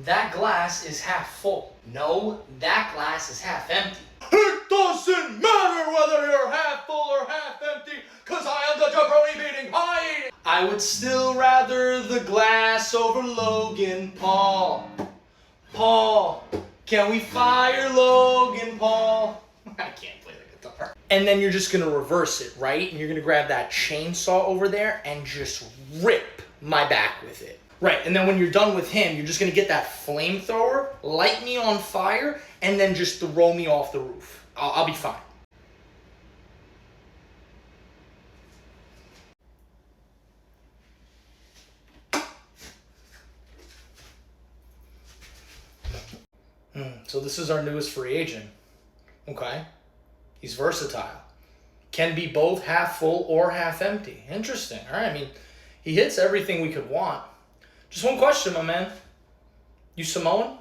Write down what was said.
that glass is half full. No, that glass is half empty. It doesn't matter whether you're half full or half empty, cause I am the jabroni beating pie. I would still rather the glass over Logan Paul. Paul, can we fire Logan Paul? I can't play the guitar. And then you're just gonna reverse it, right? And you're gonna grab that chainsaw over there and just rip my back with it. Right, and then when you're done with him, you're just gonna get that flamethrower, light me on fire, and then just throw me off the roof. I'll be fine. So this is our newest free agent. Okay. He's versatile. Can be both half full or half empty. Interesting. All right, I mean, he hits everything we could want. Just one question, my man. You Samoan?